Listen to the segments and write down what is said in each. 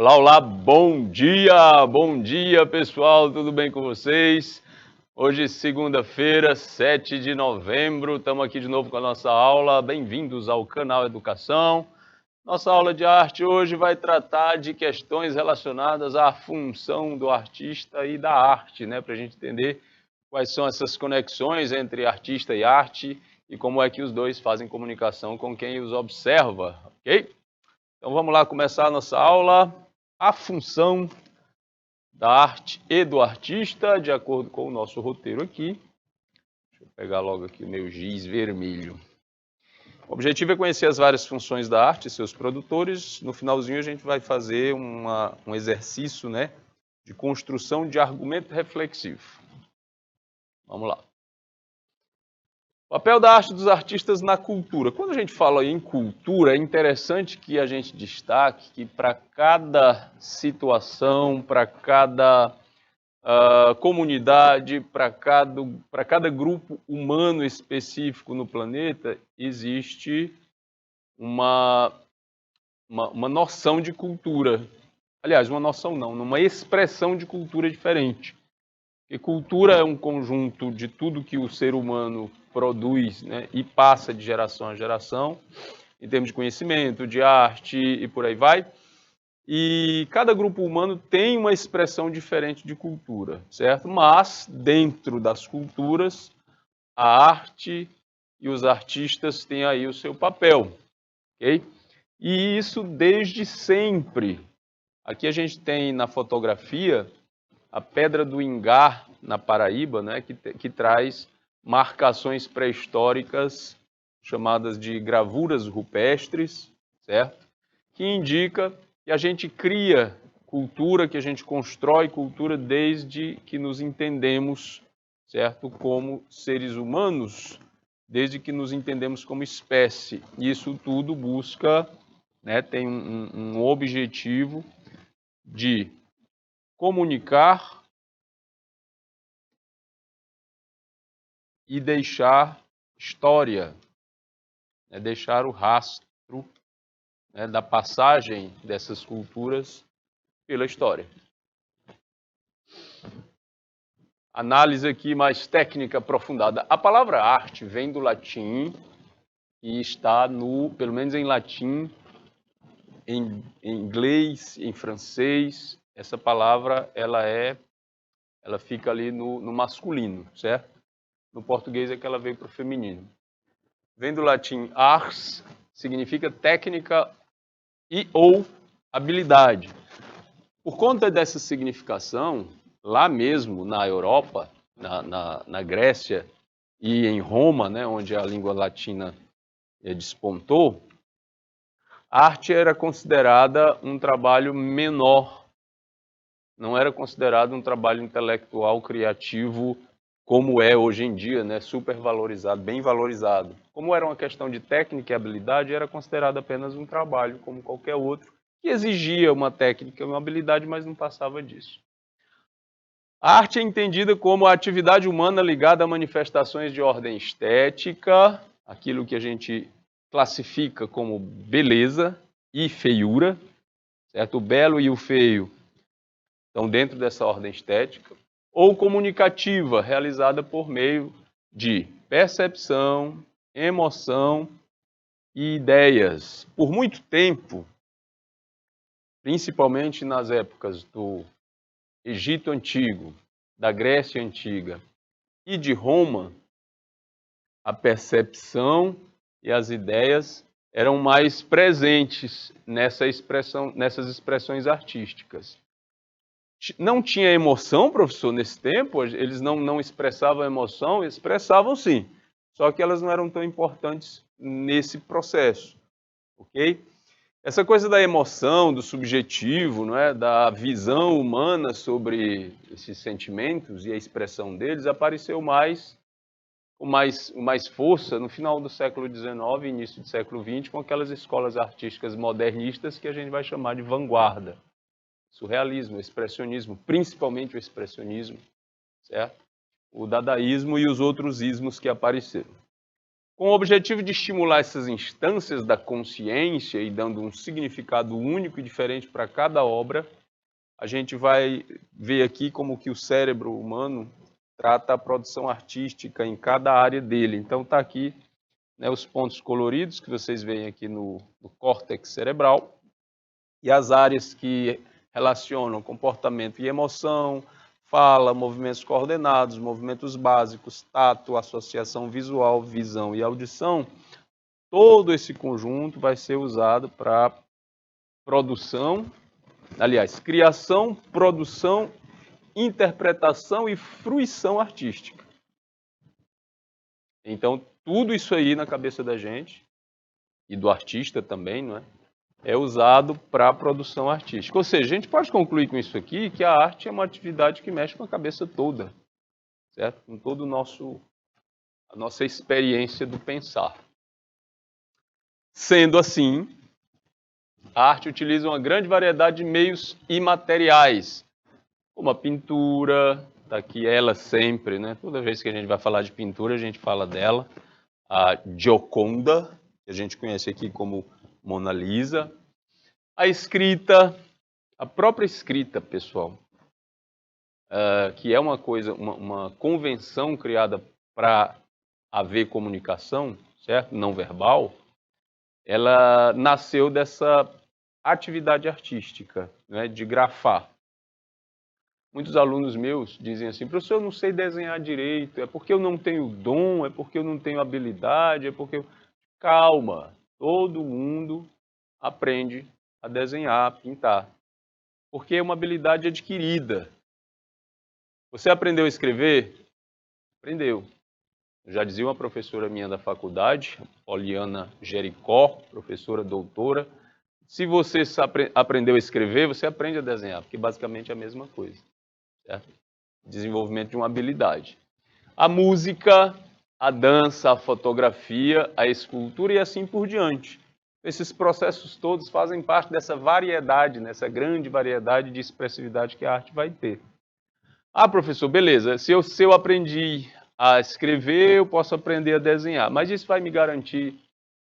Olá, olá, bom dia pessoal, tudo bem com vocês? Hoje, segunda-feira, 7 de novembro, estamos aqui de novo com a nossa aula, bem-vindos ao canal Educação. Nossa aula de arte hoje vai tratar de questões relacionadas à função do artista e da arte, né? Para a gente entender quais são essas conexões entre artista e arte e como é que os dois fazem comunicação com quem os observa, ok? Então vamos lá começar a nossa aula. A função da arte e do artista, de acordo com o nosso roteiro aqui. Deixa eu pegar logo aqui o meu giz vermelho. O objetivo é conhecer as várias funções da arte e seus produtores. No finalzinho a gente vai fazer um exercício, né, de construção de argumento reflexivo. Vamos lá. O papel da arte dos artistas na cultura. Quando a gente fala em cultura, é interessante que a gente destaque que para cada situação, para cada comunidade, para cada grupo humano específico no planeta, existe uma noção de cultura. Aliás, uma noção não, uma expressão de cultura diferente. E cultura é um conjunto de tudo que o ser humano produz, né, e passa de geração a geração, em termos de conhecimento, de arte e por aí vai. E cada grupo humano tem uma expressão diferente de cultura, certo? Mas, dentro das culturas, a arte e os artistas têm aí o seu papel, ok? E isso desde sempre. Aqui a gente tem na fotografia a Pedra do Ingá, na Paraíba, né, que traz marcações pré-históricas chamadas de gravuras rupestres, certo? Que indica que a gente cria cultura, que a gente constrói cultura desde que nos entendemos, certo? Como seres humanos, desde que nos entendemos como espécie. E isso tudo busca, né, tem um objetivo de comunicar e deixar história, né, deixar o rastro, né, da passagem dessas culturas pela história. Análise aqui mais técnica aprofundada. A palavra arte vem do latim e está pelo menos em latim, em inglês, em francês. Essa palavra ela fica ali no masculino, certo? No português é que ela veio para o feminino. Vem do latim ars, significa técnica e ou habilidade. Por conta dessa significação, lá mesmo na Europa, na Grécia e em Roma, né, onde a língua latina despontou, a arte era considerada um trabalho menor, não era considerado um trabalho intelectual, criativo, como é hoje em dia, né, super valorizado, bem valorizado. Como era uma questão de técnica e habilidade, era considerado apenas um trabalho, como qualquer outro, que exigia uma técnica e uma habilidade, mas não passava disso. A arte é entendida como a atividade humana ligada a manifestações de ordem estética, aquilo que a gente classifica como beleza e feiura, certo? O belo e o feio estão dentro dessa ordem estética, ou comunicativa, realizada por meio de percepção, emoção e ideias. Por muito tempo, principalmente nas épocas do Egito Antigo, da Grécia Antiga e de Roma, a percepção e as ideias eram mais presentes nessas expressões artísticas. Não tinha emoção, professor, nesse tempo? Eles não expressavam emoção? Expressavam sim, só que elas não eram tão importantes nesse processo, ok? Essa coisa da emoção, do subjetivo, não é? Da visão humana sobre esses sentimentos e a expressão deles apareceu com mais força no final do século XIX e início do século XX, com aquelas escolas artísticas modernistas que a gente vai chamar de vanguarda. Surrealismo, o expressionismo, principalmente o expressionismo, certo? O dadaísmo e os outros ismos que apareceram. Com o objetivo de estimular essas instâncias da consciência e dando um significado único e diferente para cada obra, a gente vai ver aqui como que o cérebro humano trata a produção artística em cada área dele. Então está aqui, né, os pontos coloridos que vocês veem aqui no córtex cerebral e as áreas que relacionam comportamento e emoção, fala, movimentos coordenados, movimentos básicos, tato, associação visual, visão e audição. Todo esse conjunto vai ser usado para produção, aliás, criação, produção, interpretação e fruição artística. Então, tudo isso aí na cabeça da gente, e do artista também, não é? É usado para a produção artística. Ou seja, a gente pode concluir com isso aqui que a arte é uma atividade que mexe com a cabeça toda, certo? Com todo a nossa experiência do pensar. Sendo assim, a arte utiliza uma grande variedade de meios imateriais, como a pintura, está aqui ela sempre, né? Toda vez que a gente vai falar de pintura, a gente fala dela. A Gioconda, que a gente conhece aqui como Mona Lisa. A escrita, a própria escrita, pessoal, que é uma coisa, uma convenção criada para haver comunicação, certo? Não verbal, ela nasceu dessa atividade artística, né, de grafar. Muitos alunos meus dizem assim, professor, eu não sei desenhar direito, é porque eu não tenho dom, é porque eu não tenho habilidade, é porque eu... Calma, todo mundo aprende a desenhar, a pintar, porque é uma habilidade adquirida. Você aprendeu a escrever? Aprendeu. Eu já dizia uma professora minha da faculdade, Poliana Jericó, professora doutora, se você aprendeu a escrever, você aprende a desenhar, porque basicamente é a mesma coisa. Certo? Desenvolvimento de uma habilidade. A música, a dança, a fotografia, a escultura e assim por diante. Esses processos todos fazem parte dessa variedade, nessa grande variedade de expressividade que a arte vai ter. Ah, professor, beleza. Se eu aprendi a escrever, eu posso aprender a desenhar. Mas isso vai me garantir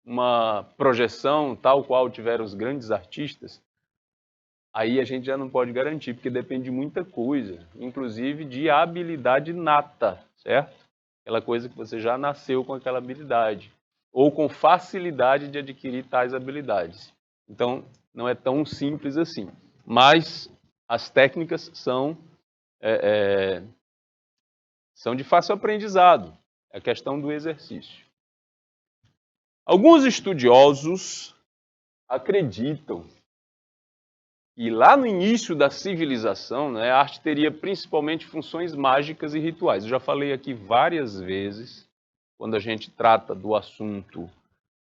uma projeção tal qual tiveram os grandes artistas? Aí a gente já não pode garantir, porque depende de muita coisa, inclusive de habilidade nata, certo? Aquela coisa que você já nasceu com aquela habilidade, ou com facilidade de adquirir tais habilidades. Então, não é tão simples assim. Mas as técnicas são de fácil aprendizado. É a questão do exercício. Alguns estudiosos acreditam que lá no início da civilização, né, a arte teria principalmente funções mágicas e rituais. Eu já falei aqui várias vezes, quando a gente trata do assunto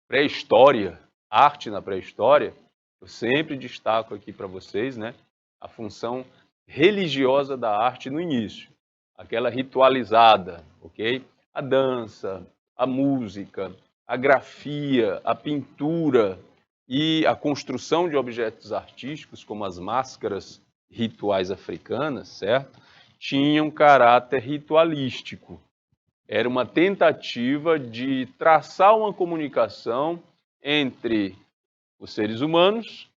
pré-história, arte na pré-história, eu sempre destaco aqui para vocês, né, a função religiosa da arte no início, aquela ritualizada, ok? A dança, a música, a grafia, a pintura e a construção de objetos artísticos, como as máscaras rituais africanas, certo? Tinham caráter ritualístico. Era uma tentativa de traçar uma comunicação entre os seres humanos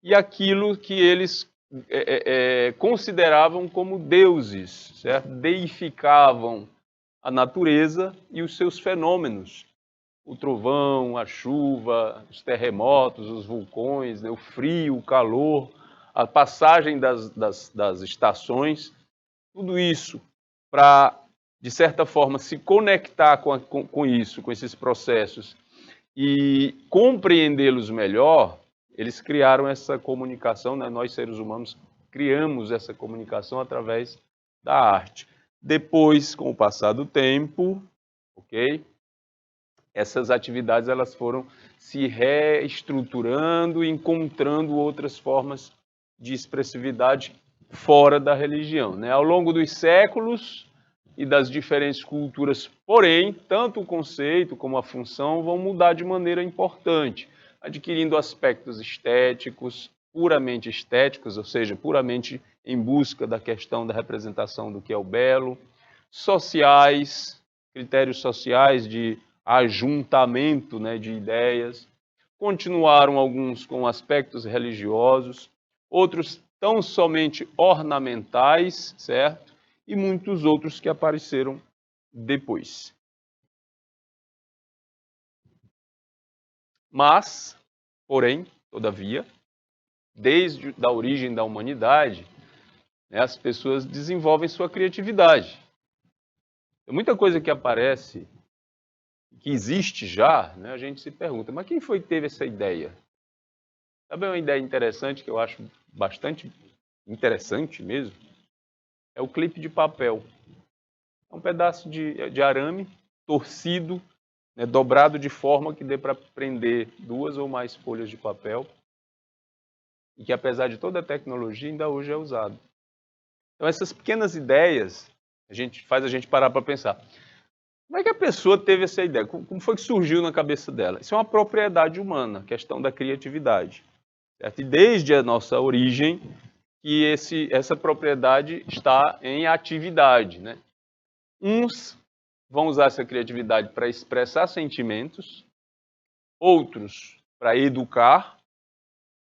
e aquilo que eles consideravam como deuses, certo? Deificavam a natureza e os seus fenômenos. O trovão, a chuva, os terremotos, os vulcões, né? O frio, o calor, a passagem das estações, tudo isso para, de certa forma, se conectar com isso, com esses processos e compreendê-los melhor, eles criaram essa comunicação, né? Nós, seres humanos, criamos essa comunicação através da arte. Depois, com o passar do tempo, ok? Essas atividades elas foram se reestruturando e encontrando outras formas de expressividade fora da religião, né? Ao longo dos séculos e das diferentes culturas, porém, tanto o conceito como a função vão mudar de maneira importante, adquirindo aspectos estéticos, puramente estéticos, ou seja, puramente em busca da questão da representação do que é o belo, sociais, critérios sociais de ajuntamento, né, de ideias. Continuaram alguns com aspectos religiosos, outros tão somente ornamentais, certo? E muitos outros que apareceram depois. Mas, porém, todavia, desde a origem da humanidade, né, as pessoas desenvolvem sua criatividade. Tem muita coisa que aparece, que existe já, né, a gente se pergunta, mas quem foi que teve essa ideia? Sabe uma ideia interessante que eu acho bastante interessante mesmo? É o clipe de papel. É um pedaço de arame torcido, né, dobrado de forma que dê para prender 2 ou mais folhas de papel e que, apesar de toda a tecnologia, ainda hoje é usado. Então, essas pequenas ideias faz a gente parar para pensar. Como é que a pessoa teve essa ideia? Como foi que surgiu na cabeça dela? Isso é uma propriedade humana, questão da criatividade. Certo? E desde a nossa origem, que essa propriedade está em atividade, né? Uns vão usar essa criatividade para expressar sentimentos, outros para educar,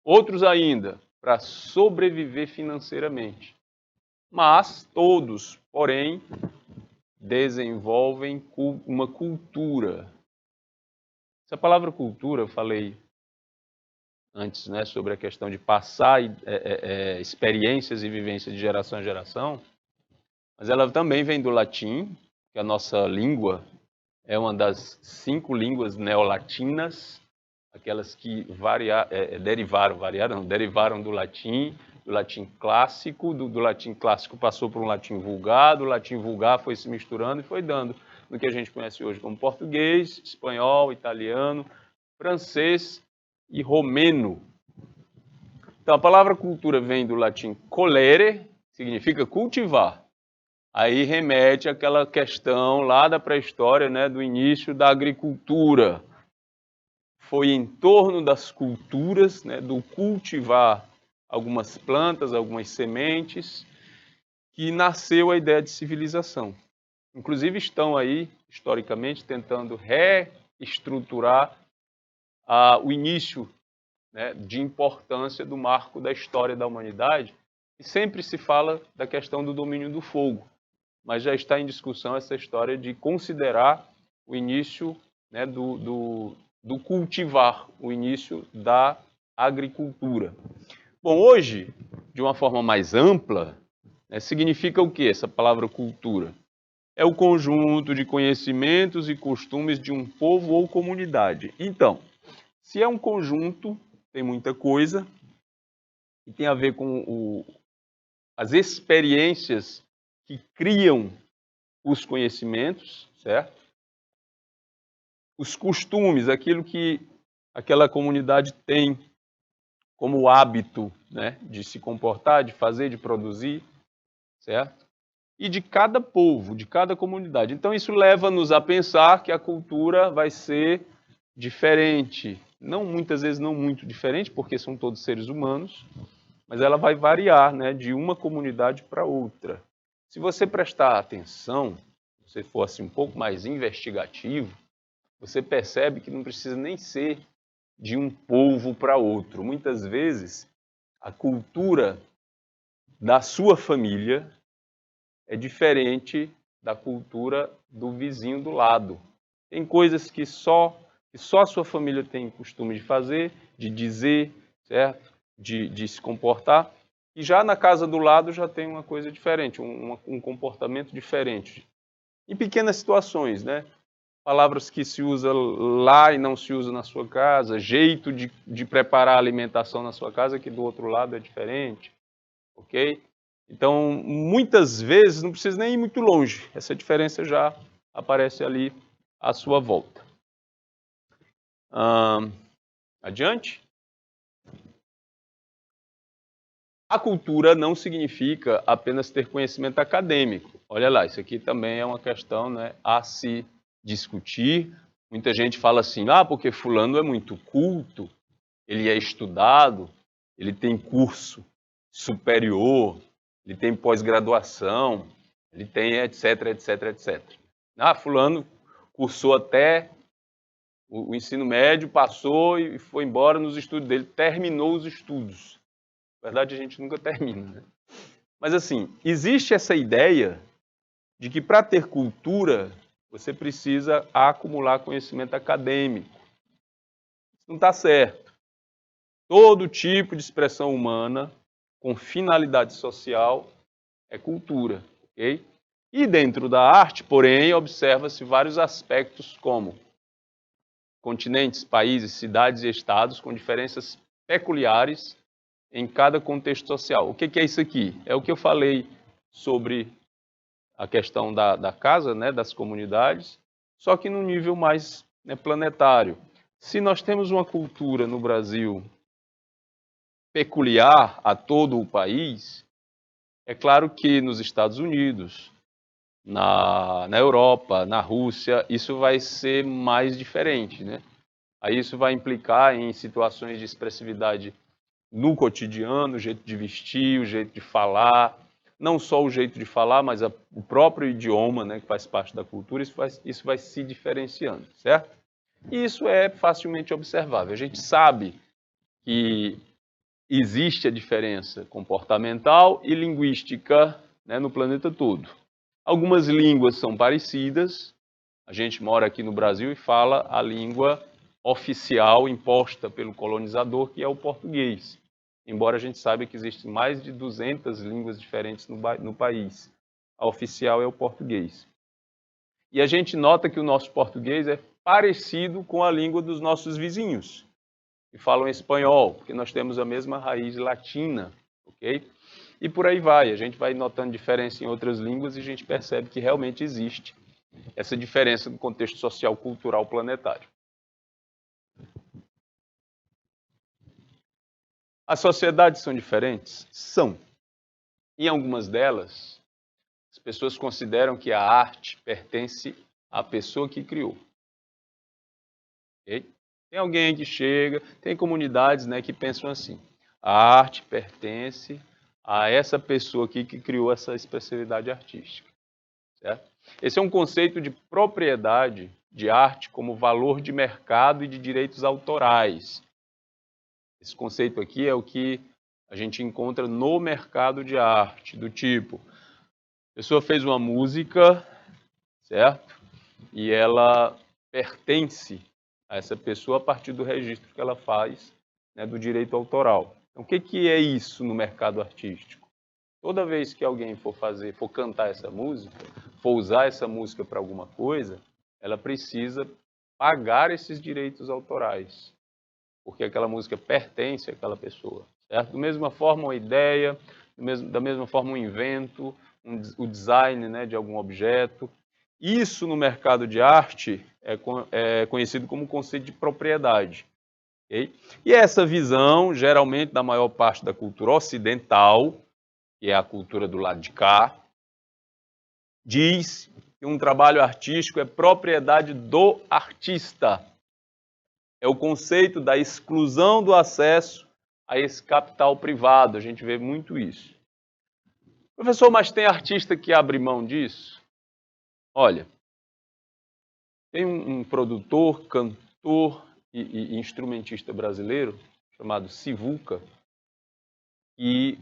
outros ainda para sobreviver financeiramente. Mas todos, porém, desenvolvem uma cultura. Essa palavra cultura, eu falei antes, né, sobre a questão de passar experiências e vivências de geração em geração, mas ela também vem do latim, que a nossa língua é uma das 5 línguas neolatinas, aquelas que derivaram do latim clássico, do latim clássico passou para um latim vulgar, do latim vulgar foi se misturando e foi dando no que a gente conhece hoje como português, espanhol, italiano, francês e romeno. Então, a palavra cultura vem do latim colere, significa cultivar. Aí remete àquela questão lá da pré-história, né, do início da agricultura. Foi em torno das culturas, né, do cultivar algumas plantas, algumas sementes, que nasceu a ideia de civilização. Inclusive estão aí, historicamente, tentando reestruturar o início, né, de importância do marco da história da humanidade, e sempre se fala da questão do domínio do fogo, mas já está em discussão essa história de considerar o início, né, do cultivar, o início da agricultura. Bom, hoje, de uma forma mais ampla, né, significa o que essa palavra cultura? É o conjunto de conhecimentos e costumes de um povo ou comunidade. Então, se é um conjunto, tem muita coisa, e tem a ver com as experiências que criam os conhecimentos, certo? Os costumes, aquilo que aquela comunidade tem como hábito, né, de se comportar, de fazer, de produzir, certo? E de cada povo, de cada comunidade. Então isso leva-nos a pensar que a cultura vai ser diferente, não muitas vezes não muito diferente, porque são todos seres humanos, mas ela vai variar, né, de uma comunidade para outra. Se você prestar atenção, se você for assim, um pouco mais investigativo, você percebe que não precisa nem ser de um povo para outro. Muitas vezes, a cultura da sua família é diferente da cultura do vizinho do lado. Tem coisas que só a sua família tem costume de fazer, de dizer, certo? De se comportar. E já na casa do lado já tem uma coisa diferente, um comportamento diferente. Em pequenas situações, né? Palavras que se usa lá e não se usa na sua casa, jeito de preparar a alimentação na sua casa que do outro lado é diferente, ok? Então, muitas vezes, não precisa nem ir muito longe, essa diferença já aparece ali à sua volta. Adiante. A cultura não significa apenas ter conhecimento acadêmico. Olha lá, isso aqui também é uma questão, né, a se discutir. Muita gente fala assim, porque fulano é muito culto, ele é estudado, ele tem curso superior, ele tem pós-graduação, ele tem etc, etc, etc. Fulano cursou até O ensino médio passou e foi embora nos estudos dele, terminou os estudos. Na verdade, a gente nunca termina, né? Mas assim, existe essa ideia de que para ter cultura, você precisa acumular conhecimento acadêmico. Isso não está certo. Todo tipo de expressão humana com finalidade social é cultura, ok? E dentro da arte, porém, observa-se vários aspectos como continentes, países, cidades e estados com diferenças peculiares em cada contexto social. O que é isso aqui? É o que eu falei sobre a questão da casa, né, das comunidades, só que num nível mais, né, planetário. Se nós temos uma cultura no Brasil peculiar a todo o país, é claro que nos Estados Unidos, na Europa, na Rússia, isso vai ser mais diferente, né? Aí isso vai implicar em situações de expressividade no cotidiano, o jeito de vestir, o jeito de falar, não só o jeito de falar, mas o próprio idioma, né, que faz parte da cultura, isso vai se diferenciando, certo? E isso é facilmente observável. A gente sabe que existe a diferença comportamental e linguística, né, no planeta todo. Algumas línguas são parecidas. A gente mora aqui no Brasil e fala a língua oficial imposta pelo colonizador, que é o português. Embora a gente saiba que existem mais de 200 línguas diferentes no país. A oficial é o português. E a gente nota que o nosso português é parecido com a língua dos nossos vizinhos, que falam espanhol, porque nós temos a mesma raiz latina, ok? E por aí vai, a gente vai notando diferença em outras línguas e a gente percebe que realmente existe essa diferença no contexto social cultural planetário. As sociedades são diferentes? São. Em algumas delas, as pessoas consideram que a arte pertence à pessoa que criou. Okay? Tem alguém que chega, tem comunidades, né, que pensam assim: a arte pertence a essa pessoa aqui que criou essa expressividade artística. Certo? Esse é um conceito de propriedade de arte como valor de mercado e de direitos autorais. Esse conceito aqui é o que a gente encontra no mercado de arte, do tipo, a pessoa fez uma música, certo? E ela pertence a essa pessoa a partir do registro que ela faz, né, do direito autoral. Então, o que é isso no mercado artístico? Toda vez que alguém for cantar essa música, for usar essa música para alguma coisa, ela precisa pagar esses direitos autorais, porque aquela música pertence àquela pessoa, certo? Da mesma forma, uma ideia, da mesma forma, um invento, o design, né, de algum objeto. Isso no mercado de arte é conhecido como conceito de propriedade. Okay? E essa visão, geralmente, da maior parte da cultura ocidental, que é a cultura do lado de cá, diz que um trabalho artístico é propriedade do artista. É o conceito da exclusão do acesso a esse capital privado. A gente vê muito isso. Professor, mas tem artista que abre mão disso? Olha, tem um produtor, cantor e instrumentista brasileiro chamado Sivuca, que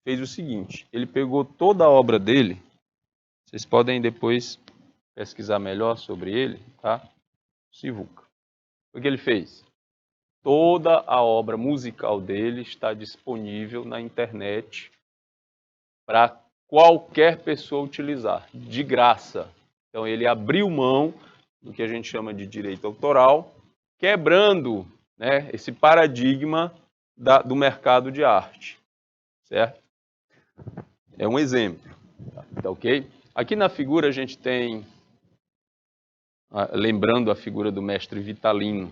fez o seguinte: ele pegou toda a obra dele, vocês podem depois pesquisar melhor sobre ele, tá? Sivuca. O que ele fez? Toda a obra musical dele está disponível na internet para qualquer pessoa utilizar, de graça. Então ele abriu mão do que a gente chama de direito autoral, quebrando, né, esse paradigma do mercado de arte, certo? É um exemplo, tá ok? Aqui na figura a gente tem, lembrando a figura do mestre Vitalino.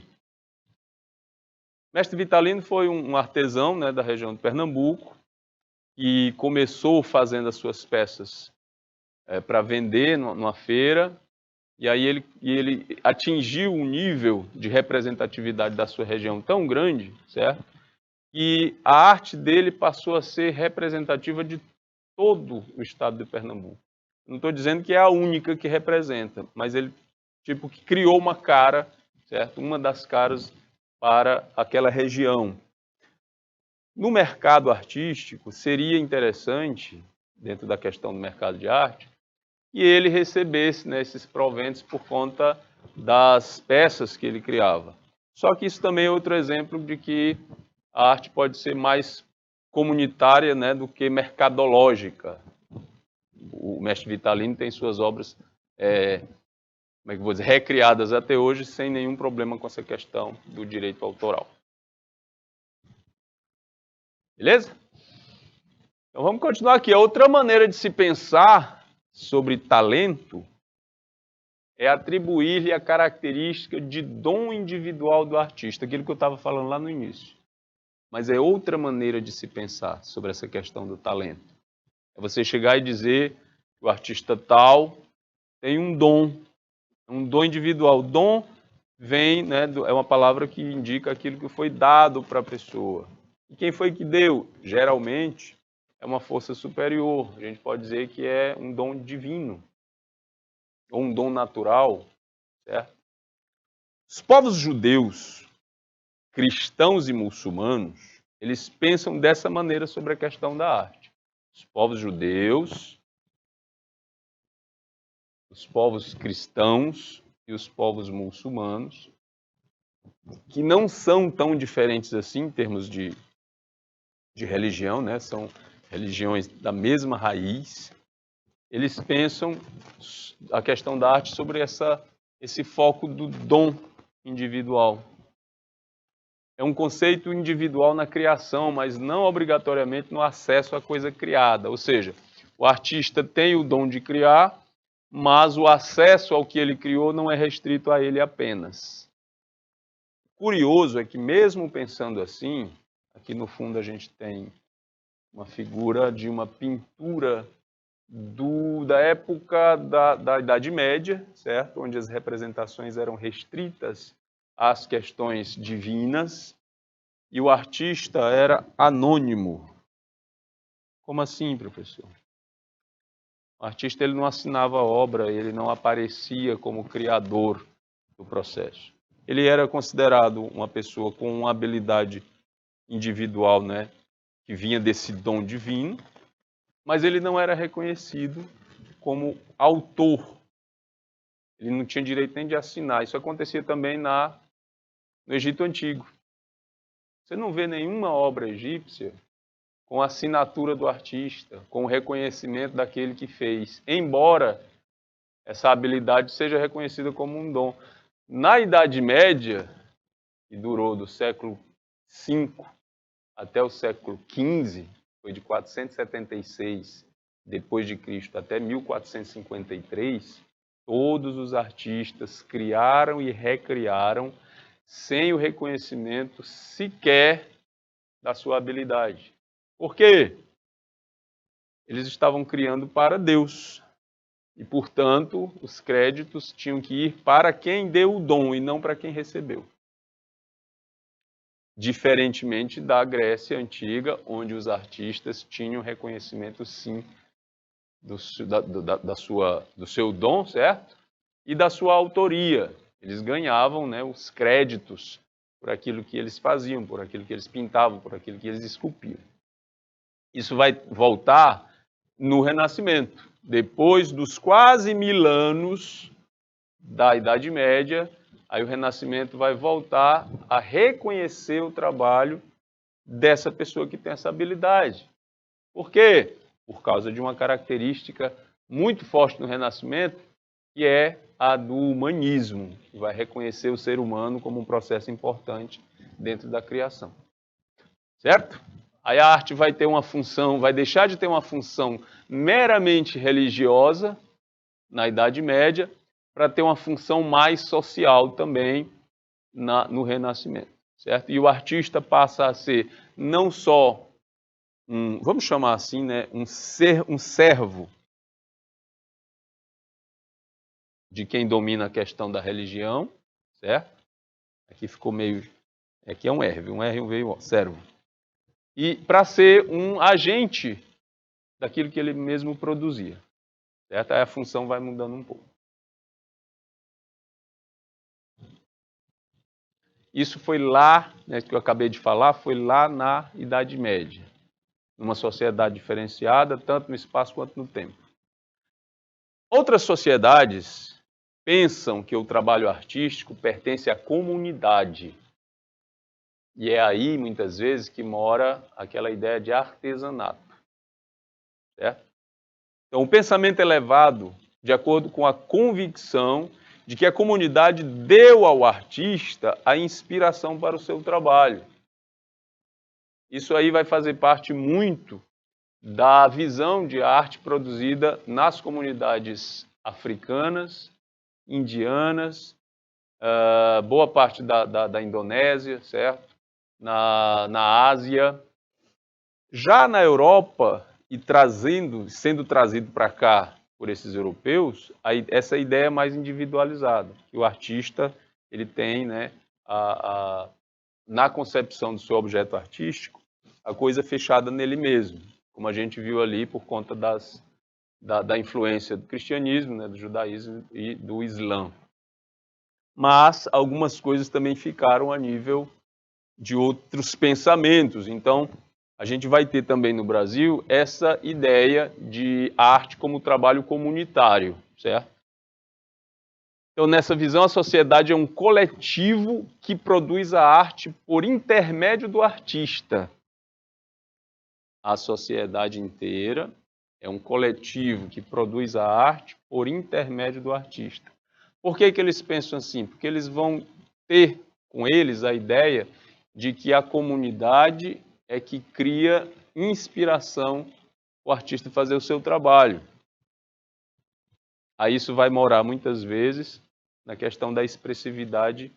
O mestre Vitalino foi um artesão, né, da região de Pernambuco, que começou fazendo as suas peças para vender numa feira, e aí ele atingiu um nível de representatividade da sua região tão grande, certo? E a arte dele passou a ser representativa de todo o estado de Pernambuco. Não estou dizendo que é a única que representa, mas ele tipo que criou uma cara certo? Uma das caras para aquela região. No mercado artístico, seria interessante, dentro da questão do mercado de arte, que ele recebesse, né, esses proventos por conta das peças que ele criava. Só que isso também é outro exemplo de que a arte pode ser mais comunitária, né, do que mercadológica. O mestre Vitalino tem suas obras, como é que eu vou dizer, recriadas até hoje sem nenhum problema com essa questão do direito autoral. Beleza? Então vamos continuar aqui. A outra maneira de se pensar sobre talento é atribuir-lhe a característica de dom individual do artista, aquilo que eu estava falando lá no início. Mas é outra maneira de se pensar sobre essa questão do talento. É você chegar e dizer que o artista tal tem um dom individual. Dom vem, né, é uma palavra que indica aquilo que foi dado para a pessoa. E quem foi que deu? Geralmente é uma força superior. A gente pode dizer que é um dom divino, ou um dom natural, certo? Os povos judeus, cristãos e muçulmanos, eles pensam dessa maneira sobre a questão da arte. Os povos judeus, os povos cristãos e os povos muçulmanos, que não são tão diferentes assim em termos de religião, né? São religiões da mesma raiz, eles pensam a questão da arte sobre esse foco do dom individual. É um conceito individual na criação, mas não obrigatoriamente no acesso à coisa criada. Ou seja, o artista tem o dom de criar, mas o acesso ao que ele criou não é restrito a ele apenas. Curioso é que, mesmo pensando assim, aqui no fundo a gente tem uma figura de uma pintura da época da Idade Média, certo? Onde as representações eram restritas às questões divinas e o artista era anônimo. Como assim, professor? O artista ele não assinava a obra, ele não aparecia como criador do processo. Ele era considerado uma pessoa com uma habilidade individual, né, que vinha desse dom divino, mas ele não era reconhecido como autor. Ele não tinha direito nem de assinar. Isso acontecia também no Egito Antigo. Você não vê nenhuma obra egípcia com a assinatura do artista, com o reconhecimento daquele que fez, embora essa habilidade seja reconhecida como um dom. Na Idade Média, que durou do século V até o século XV, foi de 476 depois de Cristo até 1453, todos os artistas criaram e recriaram sem o reconhecimento sequer da sua habilidade. Por quê? Eles estavam criando para Deus. E, portanto, os créditos tinham que ir para quem deu o dom e não para quem recebeu. Diferentemente da Grécia Antiga, onde os artistas tinham reconhecimento, sim, do seu dom, certo? E da sua autoria. Eles ganhavam, né, os créditos por aquilo que eles faziam, por aquilo que eles pintavam, por aquilo que eles esculpiam. Isso vai voltar no Renascimento. Depois dos quase 1000 anos da Idade Média, aí o Renascimento vai voltar a reconhecer o trabalho dessa pessoa que tem essa habilidade. Por quê? Por causa de uma característica muito forte no Renascimento, que é a do humanismo, que vai reconhecer o ser humano como um processo importante dentro da criação. Certo? Aí a arte vai ter uma função, vai deixar de ter uma função meramente religiosa na Idade Média, para ter uma função mais social também no Renascimento, certo? E o artista passa a ser não só vamos chamar assim, né, um servo de quem domina a questão da religião, certo? Aqui ficou meio, aqui é um R veio servo. E para ser um agente daquilo que ele mesmo produzia, certo? Aí a função vai mudando um pouco. Isso foi lá, né, que eu acabei de falar, foi lá na Idade Média, numa sociedade diferenciada, tanto no espaço quanto no tempo. Outras sociedades pensam que o trabalho artístico pertence à comunidade. E é aí, muitas vezes, que mora aquela ideia de artesanato. Certo? Então, o pensamento é levado de acordo com a convicção de que a comunidade deu ao artista a inspiração para o seu trabalho. Isso aí vai fazer parte muito da visão de arte produzida nas comunidades africanas, indianas, boa parte da Indonésia, certo? Na Ásia. Já na Europa, e sendo trazido para cá por esses europeus, essa ideia é mais individualizada, que o artista ele tem, né, na concepção do seu objeto artístico, a coisa fechada nele mesmo, como a gente viu ali por conta da influência do cristianismo, né, do judaísmo e do islã. Mas algumas coisas também ficaram a nível de outros pensamentos. Então, a gente vai ter também no Brasil essa ideia de arte como trabalho comunitário, certo? Então, nessa visão, a sociedade é um coletivo que produz a arte por intermédio do artista. A sociedade inteira é um coletivo que produz a arte por intermédio do artista. Por que eles pensam assim? Porque eles vão ter com eles a ideia de que a comunidade é que cria inspiração para o artista fazer o seu trabalho. Aí isso vai morar muitas vezes na questão da expressividade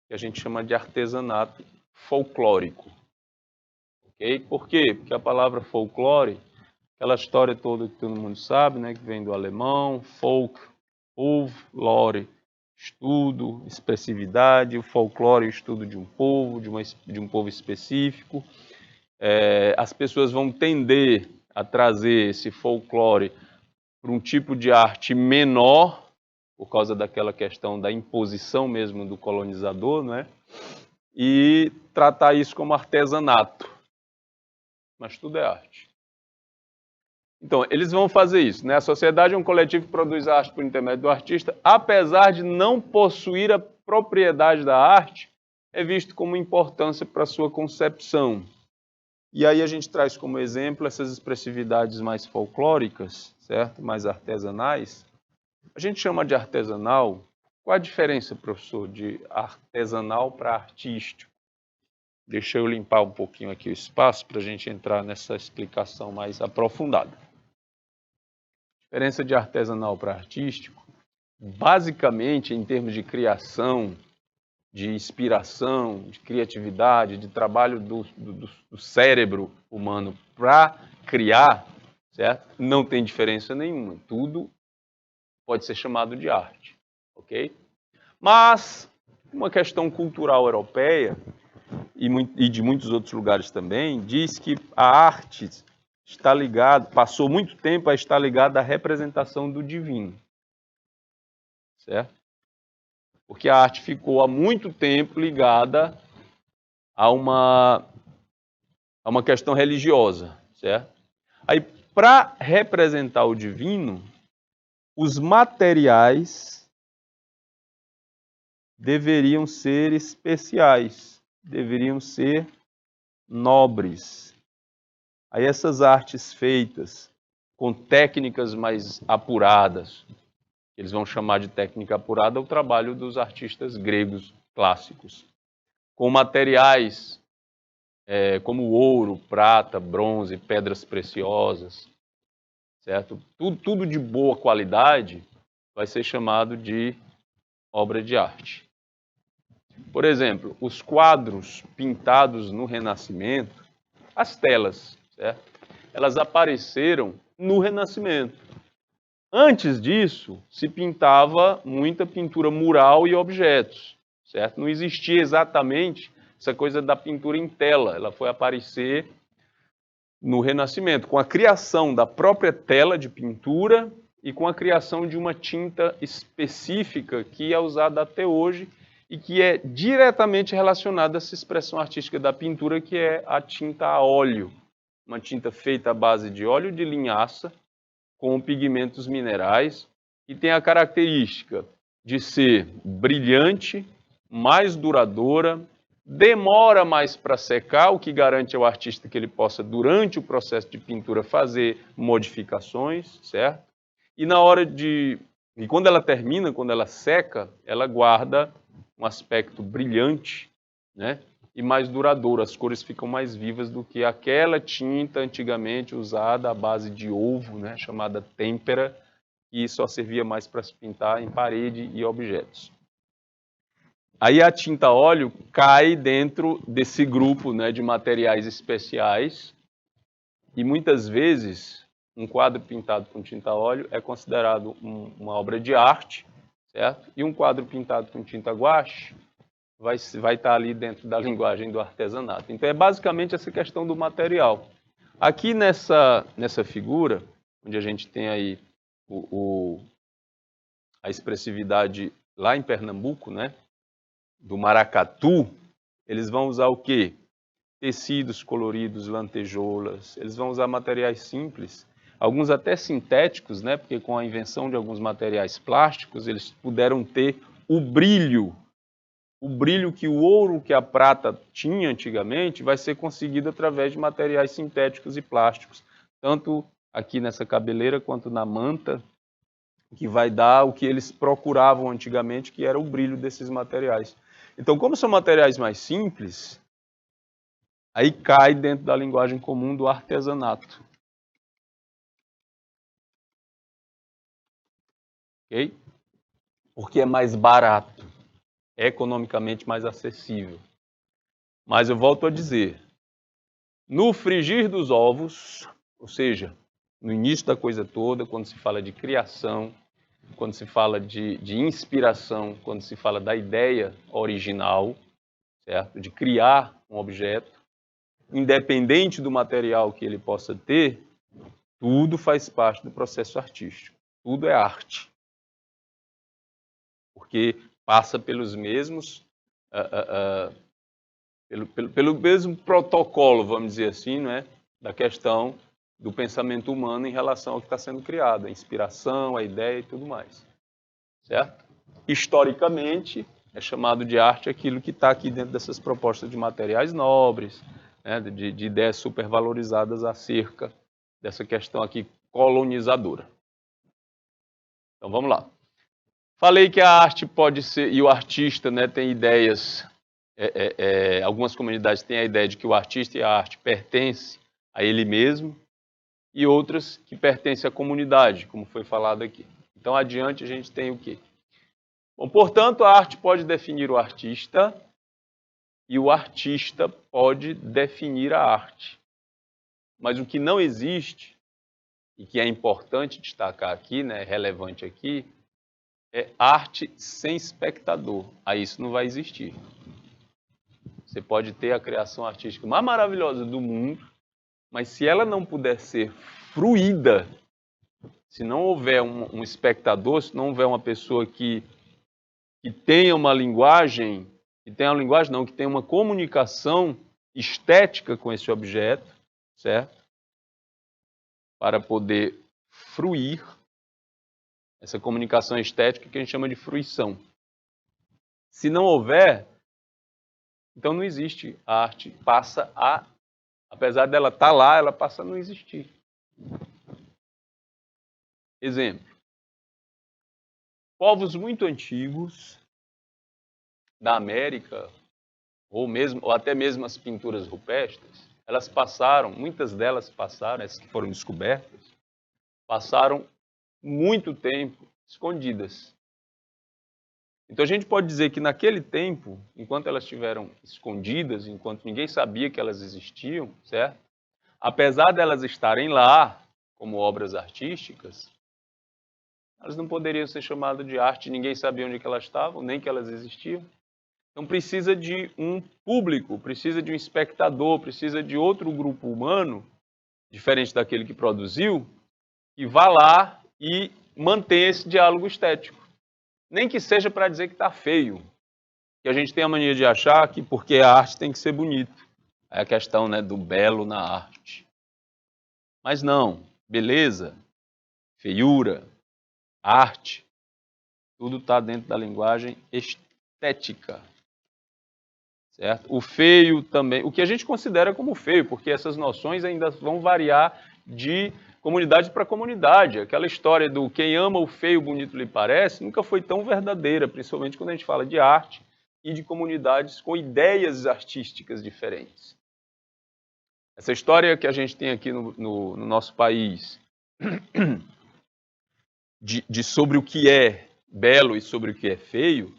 que a gente chama de artesanato folclórico. Okay? Por quê? Porque a palavra folclore, aquela história toda que todo mundo sabe, né, que vem do alemão, folk, povo, lore, estudo, expressividade, o folclore, o estudo de um povo, de um povo específico. As pessoas vão tender a trazer esse folclore para um tipo de arte menor, por causa daquela questão da imposição mesmo do colonizador, né? E tratar isso como artesanato. Mas tudo é arte. Então, eles vão fazer isso, né? A sociedade é um coletivo que produz arte por intermédio do artista, apesar de não possuir a propriedade da arte, é visto como importância para a sua concepção. E aí a gente traz como exemplo essas expressividades mais folclóricas, certo? Mais artesanais. A gente chama de artesanal. Qual a diferença, professor, de artesanal para artístico? Deixa eu limpar um pouquinho aqui o espaço para a gente entrar nessa explicação mais aprofundada. A diferença de artesanal para artístico, basicamente, em termos de criação, de inspiração, de criatividade, de trabalho do cérebro humano para criar, certo? Não tem diferença nenhuma. Tudo pode ser chamado de arte, ok? Mas uma questão cultural europeia e de muitos outros lugares também diz que a arte está ligada, passou muito tempo a estar ligada à representação do divino, certo? Porque a arte ficou há muito tempo ligada a uma questão religiosa, certo? Aí, para representar o divino, os materiais deveriam ser especiais, deveriam ser nobres. Aí essas artes feitas com técnicas mais apuradas, eles vão chamar de técnica apurada o trabalho dos artistas gregos clássicos, com materiais como ouro, prata, bronze, pedras preciosas, certo? Tudo de boa qualidade vai ser chamado de obra de arte. Por exemplo, os quadros pintados no Renascimento, as telas, certo? Elas apareceram no Renascimento. Antes disso, se pintava muita pintura mural e objetos, certo? Não existia exatamente essa coisa da pintura em tela. Ela foi aparecer no Renascimento, com a criação da própria tela de pintura e com a criação de uma tinta específica que é usada até hoje e que é diretamente relacionada a essa expressão artística da pintura, que é a tinta a óleo, uma tinta feita à base de óleo de linhaça com pigmentos minerais e tem a característica de ser brilhante, mais duradoura, demora mais para secar, o que garante ao artista que ele possa, durante o processo de pintura, fazer modificações, certo? E na hora de... E quando ela termina, quando ela seca, ela guarda um aspecto brilhante, né? E mais duradouro. As cores ficam mais vivas do que aquela tinta antigamente usada à base de ovo, né? Chamada têmpera, que só servia mais para se pintar em parede e objetos. Aí a tinta óleo cai dentro desse grupo, né, de materiais especiais e muitas vezes um quadro pintado com tinta óleo é considerado uma obra de arte, certo? E um quadro pintado com tinta guache vai estar ali dentro da linguagem do artesanato. Então é basicamente essa questão do material. Aqui nessa figura, onde a gente tem aí a expressividade lá em Pernambuco, né, do maracatu, eles vão usar o quê? Tecidos coloridos, lantejoulas, eles vão usar materiais simples, alguns até sintéticos, né, porque com a invenção de alguns materiais plásticos, eles puderam ter o brilho que o ouro, que a prata tinha antigamente, vai ser conseguido através de materiais sintéticos e plásticos, tanto aqui nessa cabeleira quanto na manta, que vai dar o que eles procuravam antigamente, que era o brilho desses materiais. Então, como são materiais mais simples, aí cai dentro da linguagem comum do artesanato. Ok? Porque é mais barato, é economicamente mais acessível. Mas eu volto a dizer, no frigir dos ovos, ou seja, no início da coisa toda, quando se fala de criação, quando se fala de inspiração, quando se fala da ideia original, certo? De criar um objeto, independente do material que ele possa ter, tudo faz parte do processo artístico. Tudo é arte. Porque passa pelos mesmos... Pelo mesmo protocolo, vamos dizer assim, não é? Da questão do pensamento humano em relação ao que está sendo criado, a inspiração, a ideia e tudo mais. Certo? Historicamente, é chamado de arte aquilo que está aqui dentro dessas propostas de materiais nobres, né? de ideias supervalorizadas acerca dessa questão aqui colonizadora. Então vamos lá. Falei que a arte pode ser, e o artista, né, tem ideias... algumas comunidades têm a ideia de que o artista e a arte pertencem a ele mesmo, e outras que pertencem à comunidade, como foi falado aqui. Então, adiante, a gente tem o quê? Bom, portanto, a arte pode definir o artista, e o artista pode definir a arte. Mas o que não existe, e que é importante destacar aqui, né, relevante aqui, é arte sem espectador. Aí isso não vai existir. Você pode ter a criação artística mais maravilhosa do mundo, mas se ela não puder ser fruída, se não houver um espectador, se não houver uma pessoa que tenha uma linguagem, que tenha uma comunicação estética com esse objeto, certo? Para poder fruir essa comunicação estética que a gente chama de fruição. Se não houver, então não existe. A arte passa a... Apesar dela estar lá, ela passa a não existir. Exemplo. Povos muito antigos da América, ou até mesmo as pinturas rupestres, elas passaram, muitas delas passaram, essas que foram descobertas, passaram muito tempo escondidas. Então a gente pode dizer que naquele tempo, enquanto elas estiveram escondidas, enquanto ninguém sabia que elas existiam, certo? Apesar delas estarem lá, como obras artísticas, elas não poderiam ser chamadas de arte, ninguém sabia onde que elas estavam, nem que elas existiam. Então precisa de um público, precisa de um espectador, precisa de outro grupo humano, diferente daquele que produziu, que vá lá e mantenha esse diálogo estético. Nem que seja para dizer que está feio. que a gente tem a mania de achar que porque a arte tem que ser bonito. É a questão, né, do belo na arte. Mas não, beleza, feiura, arte, tudo está dentro da linguagem estética. Certo? O feio também, o que a gente considera como feio, porque essas noções ainda vão variar de comunidade para comunidade. Aquela história do quem ama o feio, bonito lhe parece, nunca foi tão verdadeira, principalmente quando a gente fala de arte e de comunidades com ideias artísticas diferentes. Essa história que a gente tem aqui no nosso país de sobre o que é belo e sobre o que é feio,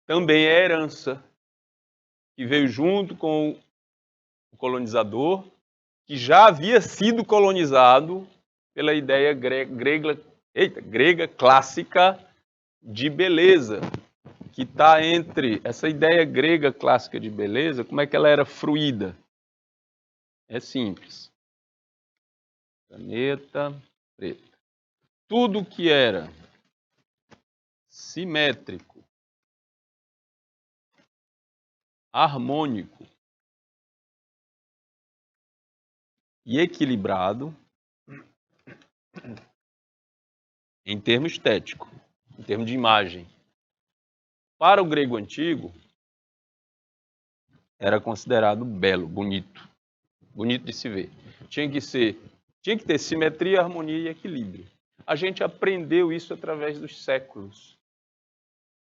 também é herança que veio junto com o colonizador, que já havia sido colonizado pela ideia grega clássica de beleza, que está entre essa ideia grega clássica de beleza, como é que ela era fruída? É simples. Caneta preta. Tudo que era simétrico, harmônico e equilibrado em termo estético, em termos de imagem. Para o grego antigo, era considerado belo, bonito de se ver. Tinha que ter simetria, harmonia e equilíbrio. A gente aprendeu isso através dos séculos.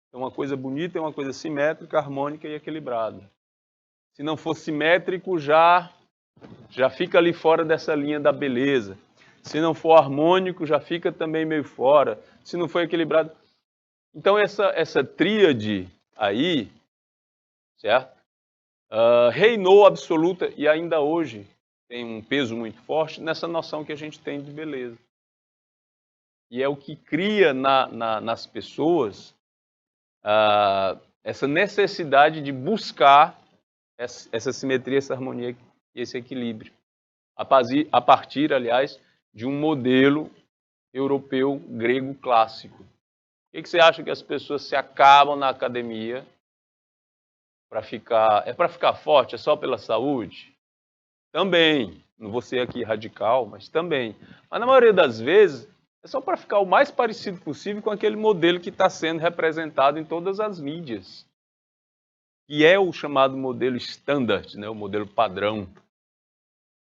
Então, uma coisa bonita é uma coisa simétrica, harmônica e equilibrada. Se não for simétrico, já fica ali fora dessa linha da beleza. Se não for harmônico, já fica também meio fora. Se não for equilibrado. Então, essa tríade aí, certo? Reinou absoluta e ainda hoje tem um peso muito forte nessa noção que a gente tem de beleza. E é o que cria nas pessoas essa necessidade de buscar essa simetria, essa harmonia e esse equilíbrio. A partir, aliás, de um modelo europeu grego clássico. O que você acha que as pessoas se acabam na academia para ficar... É para ficar forte? É só pela saúde? Também. Não vou ser aqui radical, mas também. Mas na maioria das vezes, é só para ficar o mais parecido possível com aquele modelo que está sendo representado em todas as mídias. Que é o chamado modelo standard, né? O modelo padrão.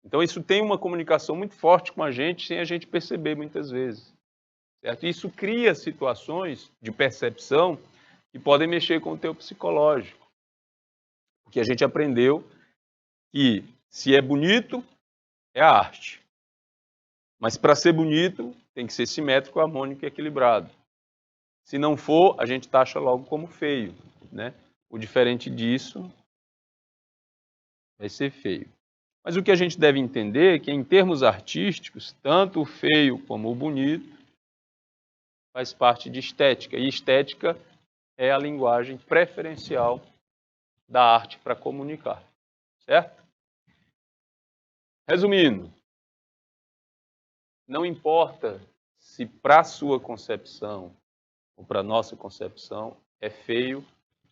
Então isso tem uma comunicação muito forte com a gente, sem a gente perceber muitas vezes. Certo? Isso cria situações de percepção que podem mexer com o teu psicológico. Porque a gente aprendeu que se é bonito, é arte. Mas para ser bonito, tem que ser simétrico, harmônico e equilibrado. Se não for, a gente taxa logo como feio, né? O diferente disso vai ser feio. Mas o que a gente deve entender é que, em termos artísticos, tanto o feio como o bonito faz parte de estética. E estética é a linguagem preferencial da arte para comunicar. Certo? Resumindo, não importa se para a sua concepção ou para a nossa concepção é feio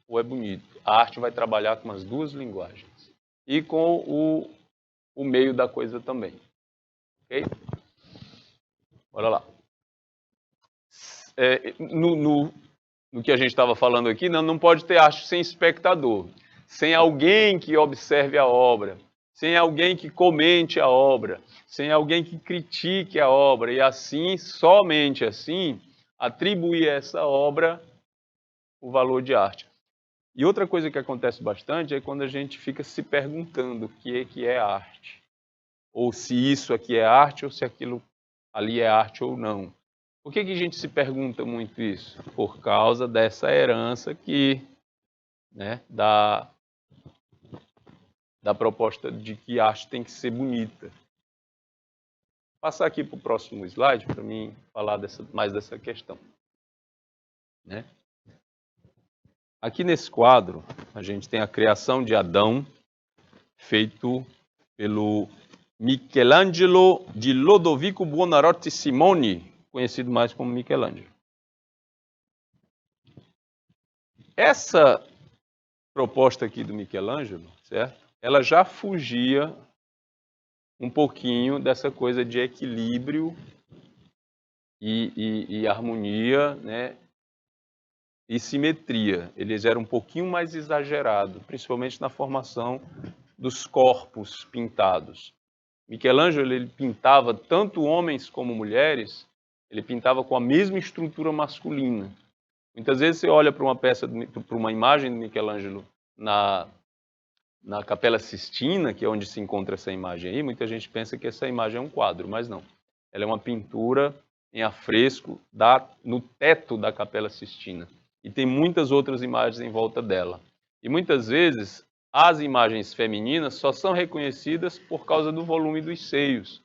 ou é bonito. A arte vai trabalhar com as duas linguagens. E com o meio da coisa também. Ok? Bora lá. No que a gente estava falando aqui, não pode ter arte sem espectador, sem alguém que observe a obra, sem alguém que comente a obra, sem alguém que critique a obra, e assim, somente assim, atribuir a essa obra o valor de arte. E outra coisa que acontece bastante é quando a gente fica se perguntando o que é arte. Ou se isso aqui é arte, ou se aquilo ali é arte ou não. Por que a gente se pergunta muito isso? Por causa dessa herança que, né, da proposta de que a arte tem que ser bonita. Vou passar aqui para o próximo slide para mim falar mais dessa questão. Né? Aqui nesse quadro, a gente tem a criação de Adão, feito pelo Michelangelo di Lodovico Buonarroti Simoni, conhecido mais como Michelangelo. Essa proposta aqui do Michelangelo, certo? Ela já fugia um pouquinho dessa coisa de equilíbrio e harmonia, né? E simetria. Eles eram um pouquinho mais exagerados, principalmente na formação dos corpos pintados. Michelangelo, ele pintava tanto homens como mulheres, ele pintava com a mesma estrutura masculina. Muitas vezes você olha para uma peça, para uma imagem do Michelangelo na Capela Sistina, que é onde se encontra essa imagem aí, muita gente pensa que essa imagem é um quadro, mas não. Ela é uma pintura em afresco no teto da Capela Sistina. E tem muitas outras imagens em volta dela. E muitas vezes as imagens femininas só são reconhecidas por causa do volume dos seios.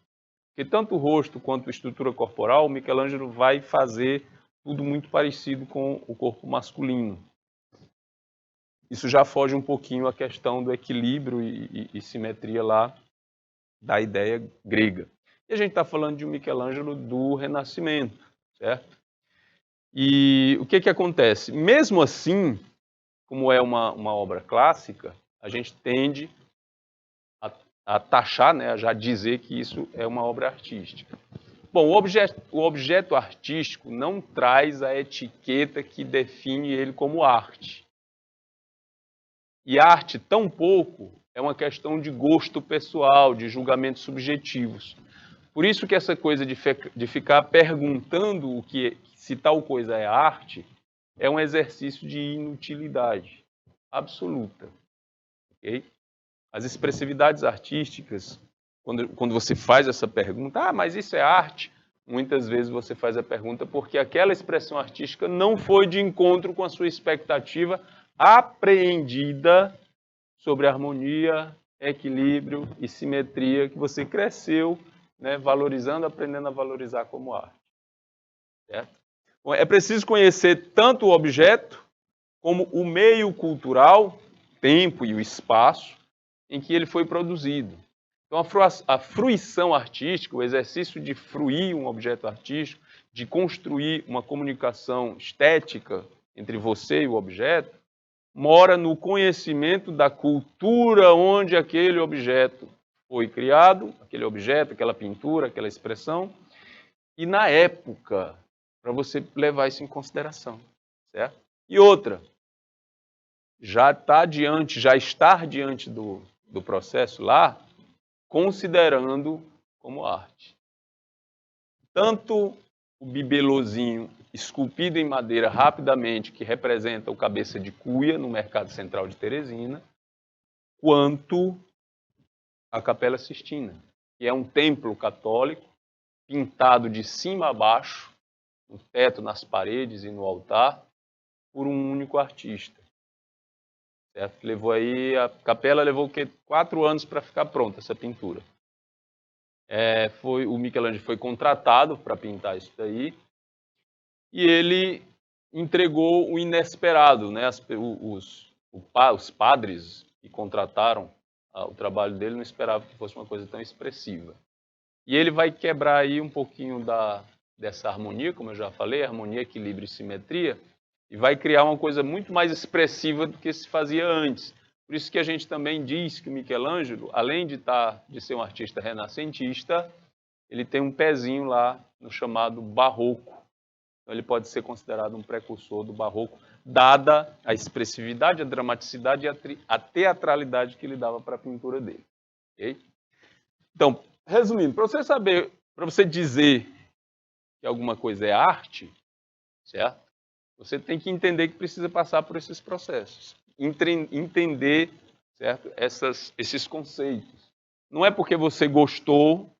Porque tanto o rosto quanto a estrutura corporal, o Michelangelo vai fazer tudo muito parecido com o corpo masculino. Isso já foge um pouquinho à questão do equilíbrio e simetria lá da ideia grega. E a gente está falando de um Michelangelo do Renascimento, certo? E o que acontece? Mesmo assim, como é uma obra clássica, a gente tende a taxar, né, a já dizer que isso é uma obra artística. Bom, o objeto artístico não traz a etiqueta que define ele como arte. E arte, tampouco, é uma questão de gosto pessoal, de julgamentos subjetivos. Por isso que essa coisa de ficar perguntando se tal coisa é arte é um exercício de inutilidade absoluta. Okay? As expressividades artísticas, quando você faz essa pergunta, mas isso é arte? Muitas vezes você faz a pergunta porque aquela expressão artística não foi de encontro com a sua expectativa apreendida sobre harmonia, equilíbrio e simetria que você cresceu, né, valorizando, aprendendo a valorizar como arte. Certo? Bom, é preciso conhecer tanto o objeto como o meio cultural, tempo e o espaço em que ele foi produzido. Então, a fruição artística, o exercício de fruir um objeto artístico, de construir uma comunicação estética entre você e o objeto, mora no conhecimento da cultura onde aquele objeto foi criado, aquele objeto, aquela pintura, aquela expressão, e na época, para você levar isso em consideração, certo? E outra, já estar diante do processo lá, considerando como arte. Tanto o bibelozinho esculpido em madeira rapidamente, que representa o cabeça de cuia no Mercado Central de Teresina, quanto a Capela Sistina, que é um templo católico pintado de cima a baixo, no teto, nas paredes e no altar, por um único artista. Certo? A capela levou 4 anos para ficar pronta, essa pintura. O Michelangelo foi contratado para pintar isso daí, e ele entregou o inesperado, né? Os padres que contrataram o trabalho dele não esperavam que fosse uma coisa tão expressiva. E ele vai quebrar aí um pouquinho dessa harmonia, como eu já falei, harmonia, equilíbrio e simetria, e vai criar uma coisa muito mais expressiva do que se fazia antes. Por isso que a gente também diz que o Michelangelo, além de ser um artista renascentista, ele tem um pezinho lá no chamado barroco. Então ele pode ser considerado um precursor do barroco, dada a expressividade, a dramaticidade e a teatralidade que ele dava para a pintura dele. Okay? Então, resumindo, para você dizer que alguma coisa é arte, certo? Você tem que entender que precisa passar por esses processos. Entender, certo? Esses conceitos. Não é porque você gostou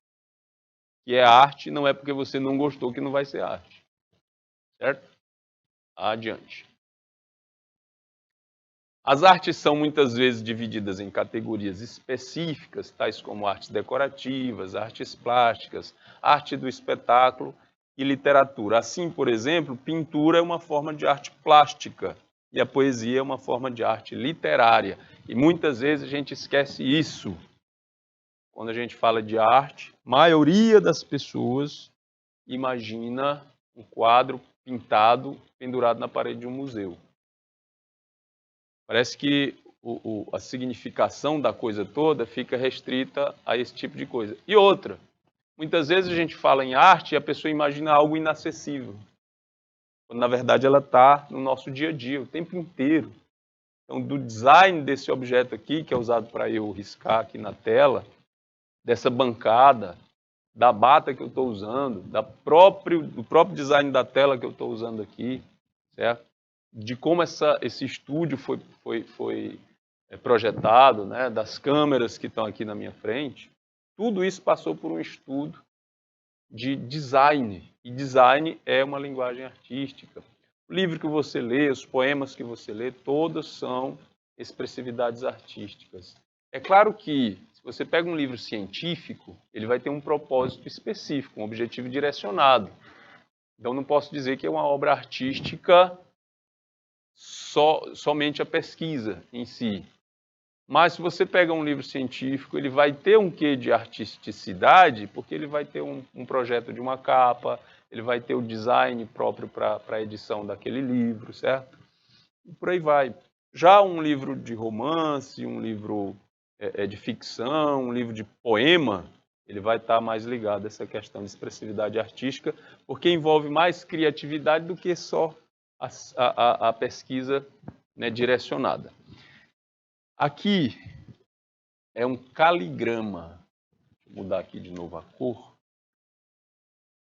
que é arte, não é porque você não gostou que não vai ser arte. Certo? Adiante. As artes são muitas vezes divididas em categorias específicas, tais como artes decorativas, artes plásticas, arte do espetáculo e literatura. Assim, por exemplo, pintura é uma forma de arte plástica e a poesia é uma forma de arte literária. E muitas vezes a gente esquece isso. Quando a gente fala de arte, a maioria das pessoas imagina um quadro pintado, pendurado na parede de um museu. Parece que a significação da coisa toda fica restrita a esse tipo de coisa. E outra, muitas vezes a gente fala em arte e a pessoa imagina algo inacessível, quando na verdade ela está no nosso dia a dia, o tempo inteiro. Então, do design desse objeto aqui, que é usado para eu riscar aqui na tela, dessa bancada, da bata que eu estou usando, do próprio design da tela que eu estou usando aqui, certo? De como esse estúdio foi projetado, né? Das câmeras que estão aqui na minha frente, tudo isso passou por um estudo de design. E design é uma linguagem artística. O livro que você lê, os poemas que você lê, todos são expressividades artísticas. É claro que, se você pega um livro científico, ele vai ter um propósito específico, um objetivo direcionado. Então, não posso dizer que é uma obra artística somente a pesquisa em si. Mas, se você pega um livro científico, ele vai ter um quê de artisticidade, porque ele vai ter um projeto de uma capa, ele vai ter o design próprio para a edição daquele livro, certo? E por aí vai. Já um livro de romance, um livro de ficção, um livro de poema, ele vai estar mais ligado a essa questão de expressividade artística, porque envolve mais criatividade do que só a pesquisa, né, direcionada. Aqui é um caligrama. Deixa eu mudar aqui de novo a cor. O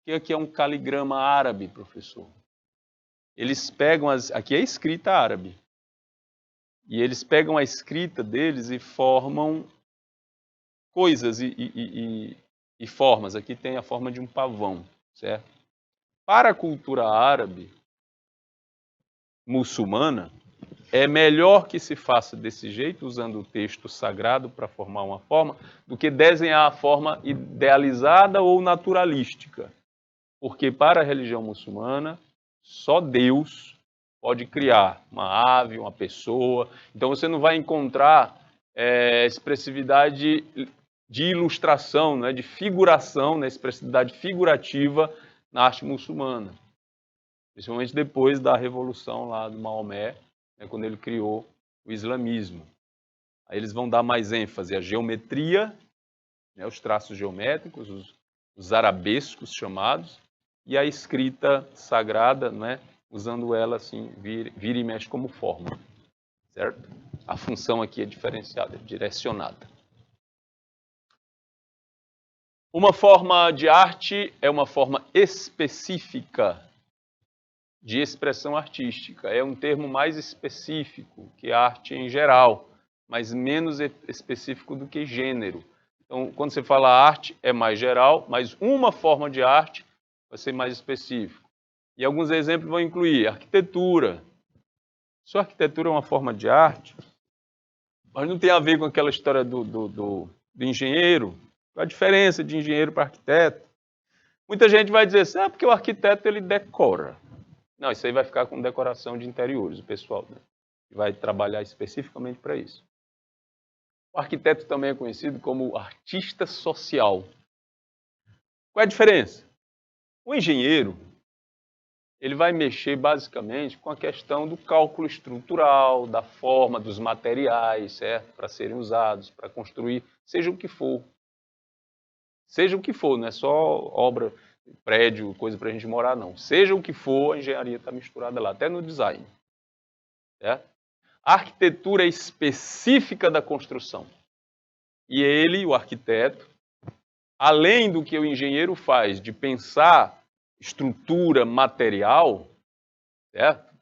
que aqui é um caligrama árabe, professor? Eles pegam aqui é escrita árabe. E eles pegam a escrita deles e formam coisas e formas. Aqui tem a forma de um pavão, certo? Para a cultura árabe, muçulmana, é melhor que se faça desse jeito, usando o texto sagrado para formar uma forma, do que desenhar a forma idealizada ou naturalística. Porque para a religião muçulmana, só Deus pode criar uma ave, uma pessoa. Então você não vai encontrar expressividade de ilustração, né, de figuração, né, expressividade figurativa na arte muçulmana. Principalmente depois da revolução lá do Maomé, né, quando ele criou o islamismo. Aí eles vão dar mais ênfase à geometria, né, os traços geométricos, os arabescos chamados, e a escrita sagrada, né, usando ela assim, vira e mexe como forma, certo? A função aqui é diferenciada, é direcionada. Uma forma de arte é uma forma específica de expressão artística. É um termo mais específico que a arte em geral, mas menos específico do que gênero. Então, quando você fala arte, é mais geral, mas uma forma de arte vai ser mais específico. E alguns exemplos vão incluir arquitetura. Se a arquitetura é uma forma de arte, mas não tem a ver com aquela história do engenheiro. Qual a diferença de engenheiro para arquiteto? Muita gente vai dizer assim, porque o arquiteto ele decora. Não, isso aí vai ficar com decoração de interiores, o pessoal, né, vai trabalhar especificamente para isso. O arquiteto também é conhecido como artista social. Qual é a diferença? O engenheiro, ele vai mexer basicamente com a questão do cálculo estrutural, da forma, dos materiais, certo? Para serem usados, para construir, seja o que for. Seja o que for, não é só obra, prédio, coisa para a gente morar, não. Seja o que for, a engenharia está misturada lá, até no design. Certo? A arquitetura é específica da construção. E ele, o arquiteto, além do que o engenheiro faz de pensar estrutura material, certo?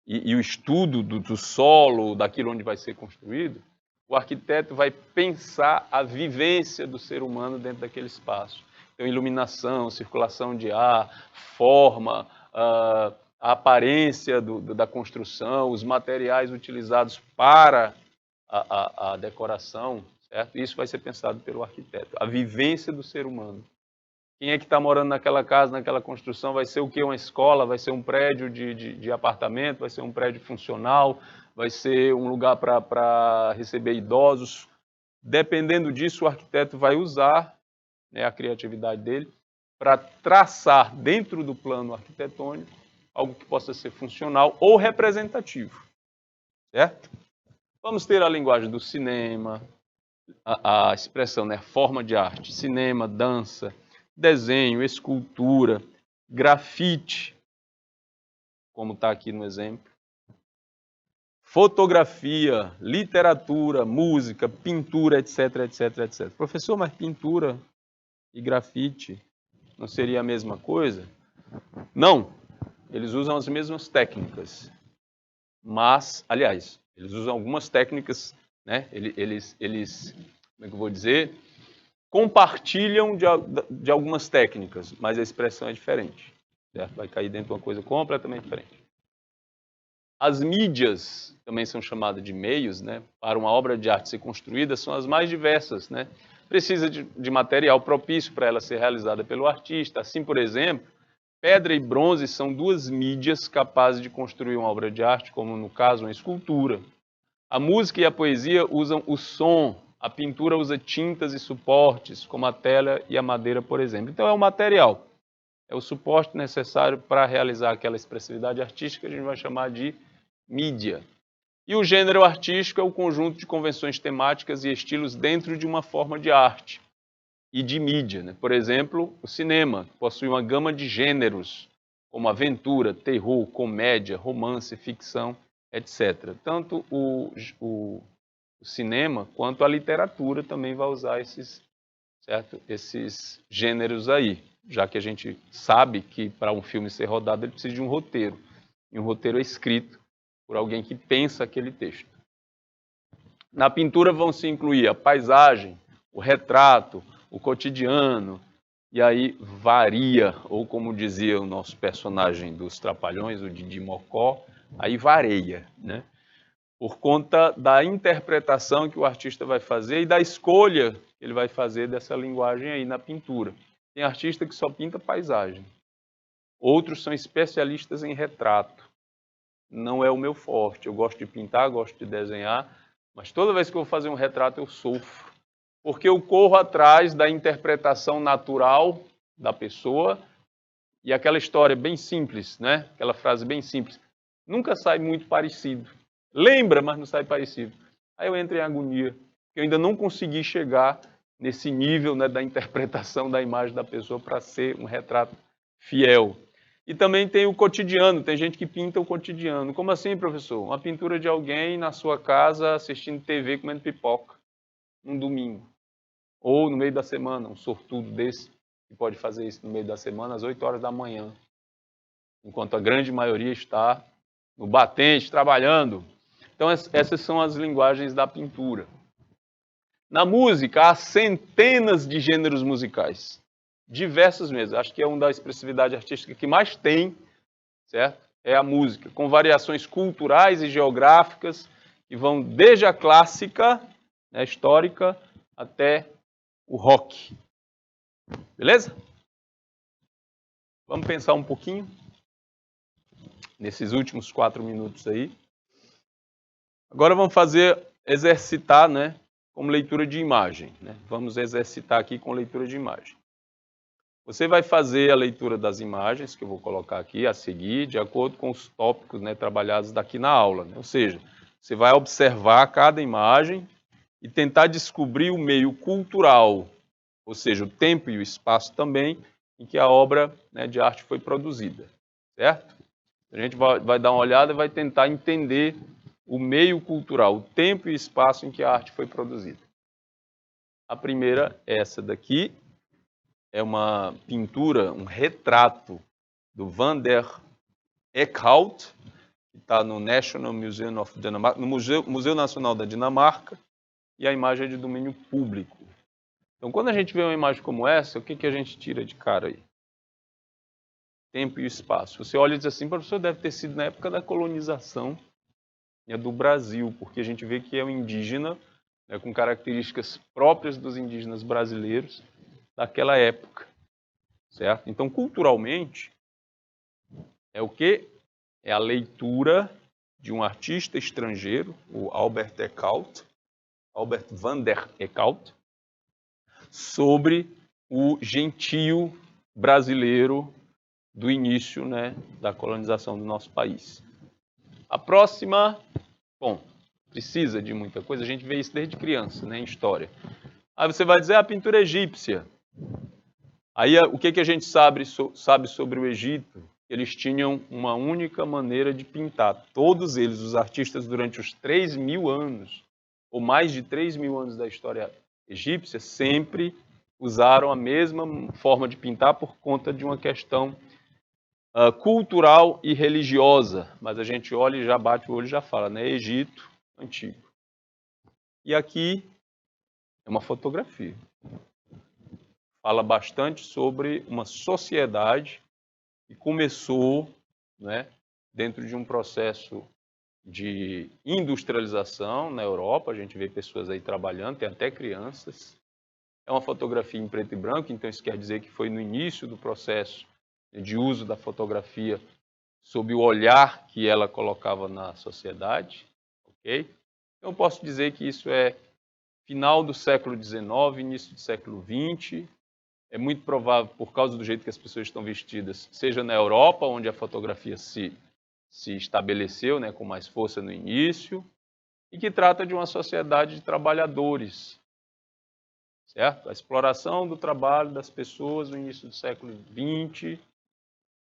E o estudo do solo, daquilo onde vai ser construído, o arquiteto vai pensar a vivência do ser humano dentro daquele espaço. Então, iluminação, circulação de ar, forma, a aparência da construção, os materiais utilizados para a decoração, certo? Isso vai ser pensado pelo arquiteto. A vivência do ser humano. Quem é que está morando naquela casa, naquela construção? Vai ser o quê? Uma escola? Vai ser um prédio de apartamento? Vai ser um prédio funcional? Vai ser um lugar para receber idosos? Dependendo disso, o arquiteto vai usar, né, a criatividade dele para traçar dentro do plano arquitetônico algo que possa ser funcional ou representativo, certo? Vamos ter a linguagem do cinema, a expressão, né, forma de arte, cinema, dança, desenho, escultura, grafite, como está aqui no exemplo, fotografia, literatura, música, pintura, etc, etc, etc. Professor, mas pintura e grafite não seria a mesma coisa? Não, eles usam as mesmas técnicas, mas, aliás, eles usam algumas técnicas, né? Eles como é que eu vou dizer? Compartilham de algumas técnicas, mas a expressão é diferente, certo? Vai cair dentro de uma coisa completamente diferente. As mídias, também são chamadas de meios, né? Para uma obra de arte ser construída, são as mais diversas, né? Precisa de material propício para ela ser realizada pelo artista. Assim, por exemplo, pedra e bronze são duas mídias capazes de construir uma obra de arte, como no caso uma escultura. A música e a poesia usam o som, a pintura usa tintas e suportes, como a tela e a madeira, por exemplo. Então é o material, é o suporte necessário para realizar aquela expressividade artística que a gente vai chamar de mídia. E o gênero artístico é o conjunto de convenções temáticas e estilos dentro de uma forma de arte e de mídia, né? Por exemplo, o cinema possui uma gama de gêneros, como aventura, terror, comédia, romance, ficção, etc. Tanto o cinema quanto a literatura também vai usar esses gêneros aí, já que a gente sabe que para um filme ser rodado ele precisa de um roteiro, e um roteiro é escrito por alguém que pensa aquele texto. Na pintura vão se incluir a paisagem, o retrato, o cotidiano, e aí varia, ou como dizia o nosso personagem dos Trapalhões, o Didi Mocó, aí varia, né? Por conta da interpretação que o artista vai fazer e da escolha que ele vai fazer dessa linguagem aí na pintura. Tem artista que só pinta paisagem, outros são especialistas em retrato. Não é o meu forte, eu gosto de pintar, gosto de desenhar, mas toda vez que eu vou fazer um retrato eu sofro, porque eu corro atrás da interpretação natural da pessoa e aquela história bem simples, né? Aquela frase bem simples, nunca sai muito parecido. Lembra, mas não sai parecido. Aí eu entro em agonia, porque eu ainda não consegui chegar nesse nível, né, da interpretação da imagem da pessoa para ser um retrato fiel. E também tem o cotidiano, tem gente que pinta o cotidiano. Como assim, professor? Uma pintura de alguém na sua casa assistindo TV comendo pipoca, num domingo. Ou no meio da semana, um sortudo desse, que pode fazer isso no meio da semana, às 8 horas da manhã. Enquanto a grande maioria está no batente, trabalhando. Então, essas são as linguagens da pintura. Na música, há centenas de gêneros musicais. Diversos mesmo. Acho que é uma da expressividade artística que mais tem, certo? É a música, com variações culturais e geográficas, que vão desde a clássica, né, histórica, até o rock. Beleza? Vamos pensar um pouquinho nesses últimos 4 minutos aí. Agora vamos exercitar, né, como leitura de imagem, né? Vamos exercitar aqui com leitura de imagem. Você vai fazer a leitura das imagens, que eu vou colocar aqui a seguir, de acordo com os tópicos, né, trabalhados daqui na aula, né? Ou seja, você vai observar cada imagem e tentar descobrir o meio cultural, ou seja, o tempo e o espaço também, em que a obra, né, de arte foi produzida, certo? A gente vai dar uma olhada e vai tentar entender o meio cultural, o tempo e espaço em que a arte foi produzida. A primeira é essa daqui, é uma pintura, um retrato do Van der Eekhout, que está no National Museum of Denmark, no Museu Nacional da Dinamarca, e a imagem é de domínio público. Então, quando a gente vê uma imagem como essa, o que a gente tira de cara aí? Tempo e espaço. Você olha e diz assim, professor, deve ter sido na época da colonização, né, do Brasil, porque a gente vê que é um indígena, né, com características próprias dos indígenas brasileiros daquela época, certo? Então, culturalmente, é o quê? É a leitura de um artista estrangeiro, o Albert van der Eekhout, sobre o gentio brasileiro do início, né, da colonização do nosso país. A próxima, bom, precisa de muita coisa, a gente vê isso desde criança, né, em história. Aí você vai dizer a pintura egípcia. Aí o que a gente sabe sobre o Egito? Eles tinham uma única maneira de pintar. Todos eles, os artistas, durante os 3.000 anos, ou mais de 3.000 anos da história egípcia, sempre usaram a mesma forma de pintar por conta de uma questão cultural e religiosa. Mas a gente olha e já bate o olho e já fala, né? Egito antigo. E aqui é uma fotografia. Fala bastante sobre uma sociedade que começou, né, dentro de um processo de industrialização na Europa. A gente vê pessoas aí trabalhando, tem até crianças. É uma fotografia em preto e branco, então isso quer dizer que foi no início do processo de uso da fotografia sob o olhar que ela colocava na sociedade. Ok? Então eu posso dizer que isso é final do século XIX, início do século XX. É muito provável, por causa do jeito que as pessoas estão vestidas, seja na Europa, onde a fotografia se estabeleceu, né, com mais força no início, e que trata de uma sociedade de trabalhadores, certo? A exploração do trabalho das pessoas no início do século XX,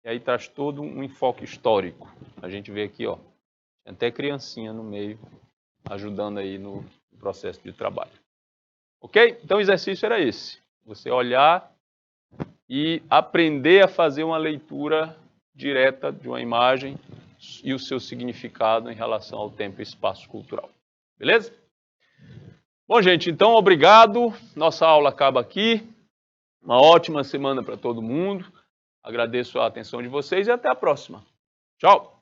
e aí traz todo um enfoque histórico. A gente vê aqui, ó, tem até criancinha no meio, ajudando aí no processo de trabalho. Ok? Então o exercício era esse. Você olhar e aprender a fazer uma leitura direta de uma imagem e o seu significado em relação ao tempo e espaço cultural. Beleza? Bom, gente, então obrigado. Nossa aula acaba aqui. Uma ótima semana para todo mundo. Agradeço a atenção de vocês e até a próxima. Tchau!